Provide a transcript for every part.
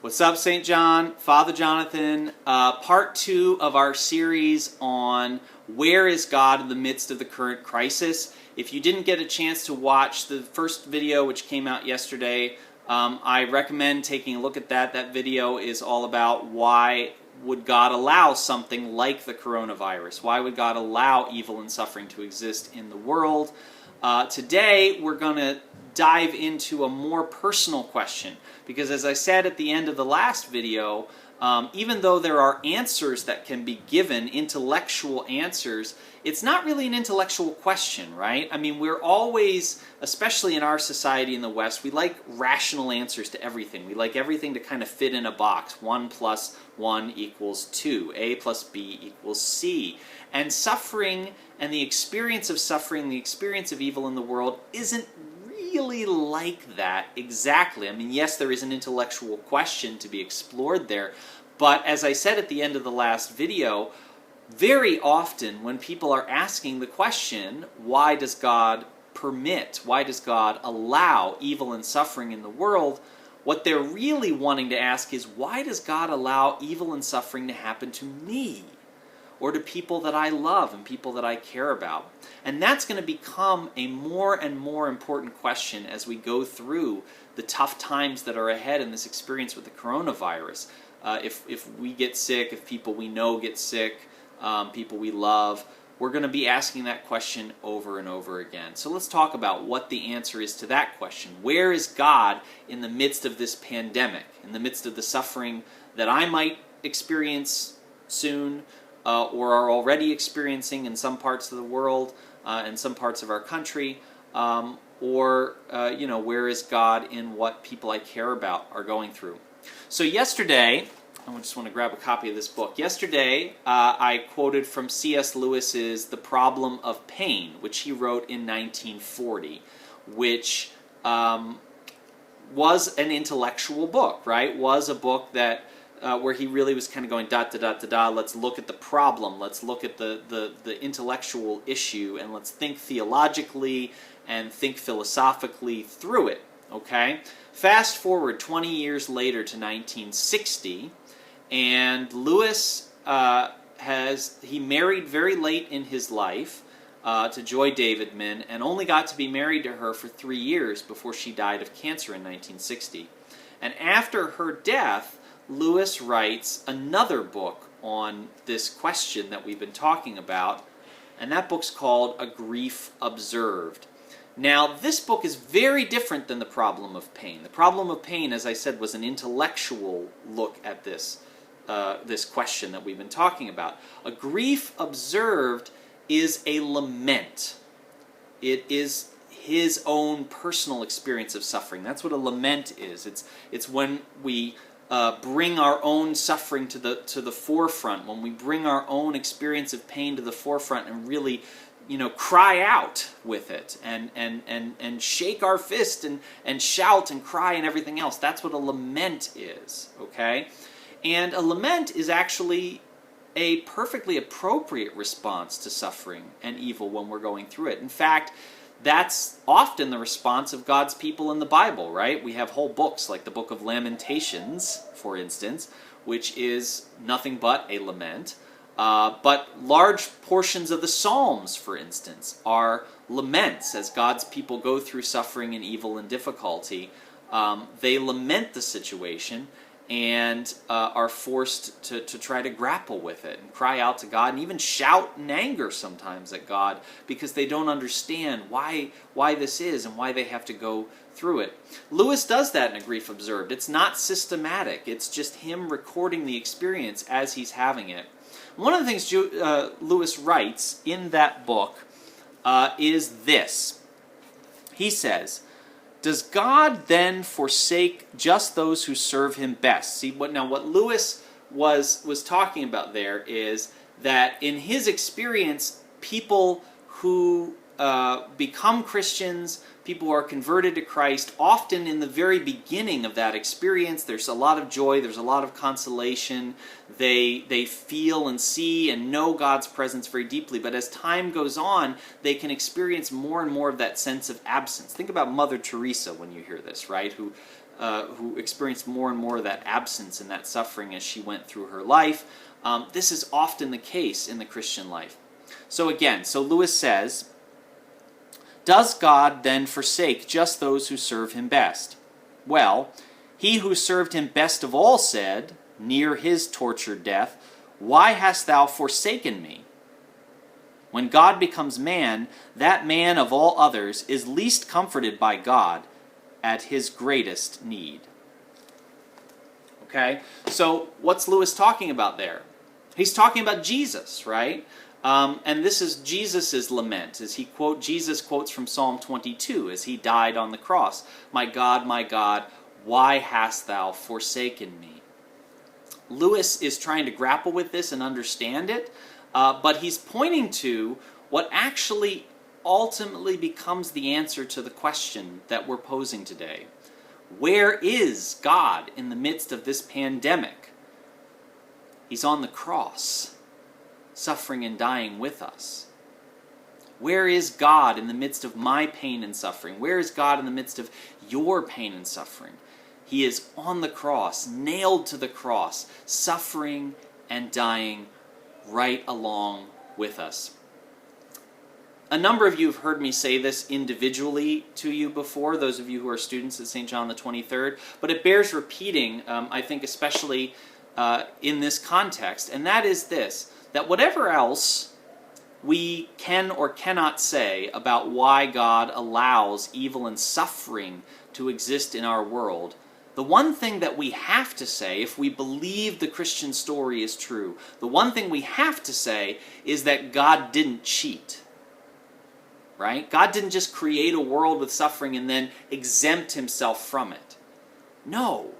What's up, St. John? Father Jonathan. Part 2 of our series on where is God in the midst of the current crisis. If you didn't get a chance to watch the first video, which came out yesterday, I recommend taking a look at that. That video is all about why would God allow something like the coronavirus? Why would God allow evil and suffering to exist in the world? Today, we're going to dive into a more personal question, because as I said at the end of the last video, even though there are answers that can be given, intellectual answers, it's not really an intellectual question, right? I mean, we're always, especially in our society in the West, we like rational answers to everything. We like everything to kind of fit in a box. 1 + 1 = 2. A plus B equals C. And suffering and the experience of suffering, the experience of evil in the world isn't really like that exactly. I mean, yes, there is an intellectual question to be explored there, but as I said at the end of the last video, very often when people are asking the question, why does God permit, why does God allow evil and suffering in the world, what they're really wanting to ask is, why does God allow evil and suffering to happen to me? Or to people that I love and people that I care about. And that's going to become a more and more important question as we go through the tough times that are ahead in this experience with the coronavirus. If we get sick, if people we know get sick, people we love, we're going to be asking that question over and over again. So let's talk about what the answer is to that question. Where is God in the midst of this pandemic, in the midst of the suffering that I might experience soon, or are already experiencing in some parts of the world, and some parts of our country, or where is God in what people I care about are going through? So yesterday, I just want to grab a copy of this book. Yesterday, I quoted from C.S. Lewis's The Problem of Pain, which he wrote in 1940, which was an intellectual book, right? Was a book that where he really was kind of going let's look at the problem, let's look at the intellectual issue, and let's think theologically and think philosophically through it, okay? Fast forward 20 years later to 1960, and Lewis he married very late in his life to Joy Davidman, and only got to be married to her for 3 years before she died of cancer in 1960. And after her death, Lewis writes another book on this question that we've been talking about, and that book's called A Grief Observed. Now, this book is very different than The Problem of Pain. The Problem of Pain, as I said, was an intellectual look at this question that we've been talking about. A Grief Observed is a lament. It is his own personal experience of suffering. That's what a lament is. It's when we bring our own suffering to the forefront, when we bring our own experience of pain to the forefront and really, cry out with it and shake our fist and shout and cry and everything else. That's what a lament is, okay? And a lament is actually a perfectly appropriate response to suffering and evil when we're going through it. In fact, that's often the response of God's people in the Bible, right? We have whole books, like the book of Lamentations, for instance, which is nothing but a lament. But large portions of the Psalms, for instance, are laments as God's people go through suffering and evil and difficulty. They lament the situation and are forced to try to grapple with it and cry out to God and even shout in anger sometimes at God because they don't understand why this is and why they have to go through it. Lewis does that in A Grief Observed. It's not systematic. It's just him recording the experience as he's having it. One of the things Lewis writes in that book is this. He says, does God then forsake just those who serve him best? See, what Lewis was talking about there is that in his experience, people who become Christians, people who are converted to Christ, often in the very beginning of that experience, there's a lot of joy, there's a lot of consolation. They feel and see and know God's presence very deeply. But as time goes on, they can experience more and more of that sense of absence. Think about Mother Teresa when you hear this, right? Who experienced more and more of that absence and that suffering as she went through her life. This is often the case in the Christian life. So again, Lewis says, does God then forsake just those who serve him best? Well, he who served him best of all said, near his tortured death, why hast thou forsaken me? When God becomes man, that man of all others is least comforted by God at his greatest need. Okay, so what's Lewis talking about there? He's talking about Jesus, right? And this is Jesus' lament, as Jesus quotes from Psalm 22 as he died on the cross. My God, why hast thou forsaken me? Lewis is trying to grapple with this and understand it, but he's pointing to what actually ultimately becomes the answer to the question that we're posing today. Where is God in the midst of this pandemic? He's on the cross, suffering and dying with us. Where is God in the midst of my pain and suffering? Where is God in the midst of your pain and suffering? He is on the cross, nailed to the cross, suffering and dying right along with us. A number of you have heard me say this individually to you before, those of you who are students at St. John the 23rd, but it bears repeating, I think especially in this context, and that is this, that whatever else we can or cannot say about why God allows evil and suffering to exist in our world, the one thing that we have to say, if we believe the Christian story is true, the one thing we have to say is that God didn't cheat. Right? God didn't just create a world with suffering and then exempt himself from it. No.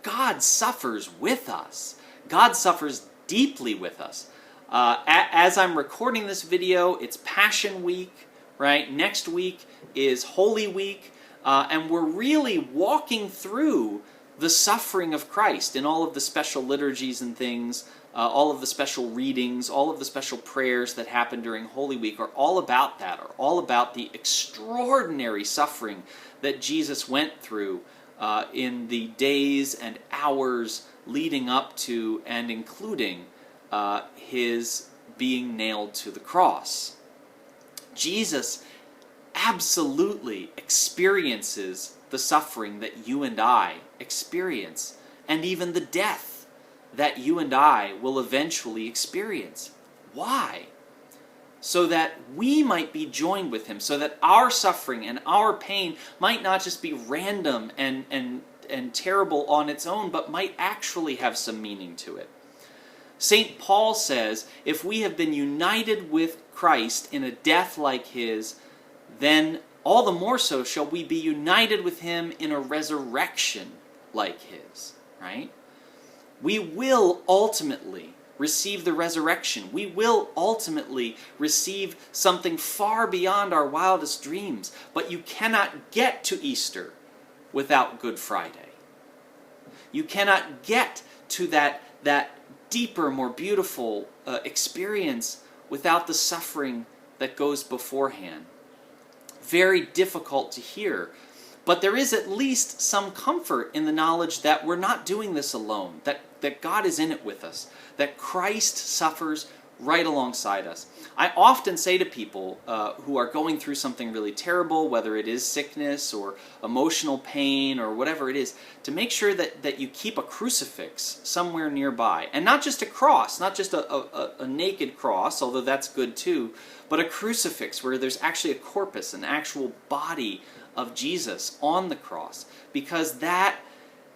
God suffers with us. God suffers deeply with us. As I'm recording this video, it's Passion Week, right? Next week is Holy Week, and we're really walking through the suffering of Christ in all of the special liturgies and things, all of the special readings, all of the special prayers that happen during Holy Week are all about that, are all about the extraordinary suffering that Jesus went through in the days and hours leading up to and including his being nailed to the cross. Jesus absolutely experiences the suffering that you and I experience, and even the death that you and I will eventually experience. Why? So that we might be joined with him, so that our suffering and our pain might not just be random and terrible on its own, but might actually have some meaning to it. St. Paul says, if we have been united with Christ in a death like his, then all the more so shall we be united with him in a resurrection like his, right? We will ultimately receive the resurrection. We will ultimately receive something far beyond our wildest dreams. But you cannot get to Easter without Good Friday. You cannot get to that deeper, more beautiful experience without the suffering that goes beforehand. Very difficult to hear. But there is at least some comfort in the knowledge that we're not doing this alone, that God is in it with us, that Christ suffers right alongside us. I often say to people who are going through something really terrible, whether it is sickness or emotional pain or whatever it is, to make sure that you keep a crucifix somewhere nearby. And not just a cross, not just a naked cross, although that's good too, but a crucifix where there's actually a corpus, an actual body of Jesus on the cross, because that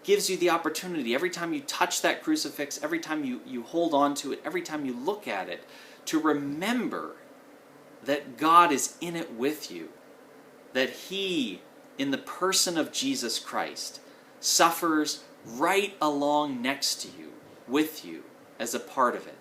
gives you the opportunity every time you touch that crucifix, every time you hold on to it, every time you look at it, to remember that God is in it with you, that he, in the person of Jesus Christ, suffers right along next to you, with you, as a part of it.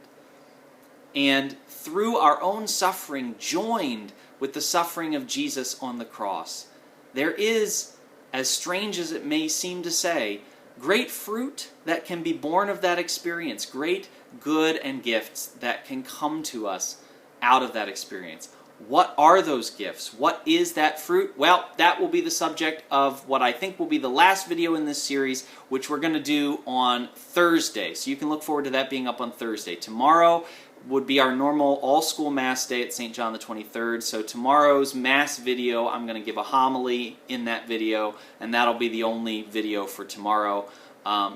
And through our own suffering, joined with the suffering of Jesus on the cross, there is, as strange as it may seem to say, great fruit that can be born of that experience, great good and gifts that can come to us out of that experience. What are those gifts? What is that fruit? Well, that will be the subject of what I think will be the last video in this series, which we're going to do on Thursday. So you can look forward to that being up on Thursday. Tomorrow would be our normal all-school Mass day at St. John the 23rd. So tomorrow's Mass video, I'm going to give a homily in that video, and that'll be the only video for tomorrow.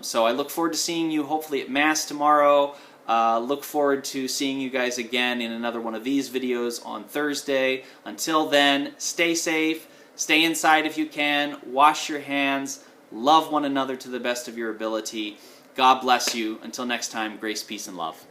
So I look forward to seeing you hopefully at Mass tomorrow. Look forward to seeing you guys again in another one of these videos on Thursday. Until then, stay safe, stay inside if you can, wash your hands, love one another to the best of your ability. God bless you. Until next time, grace, peace, and love.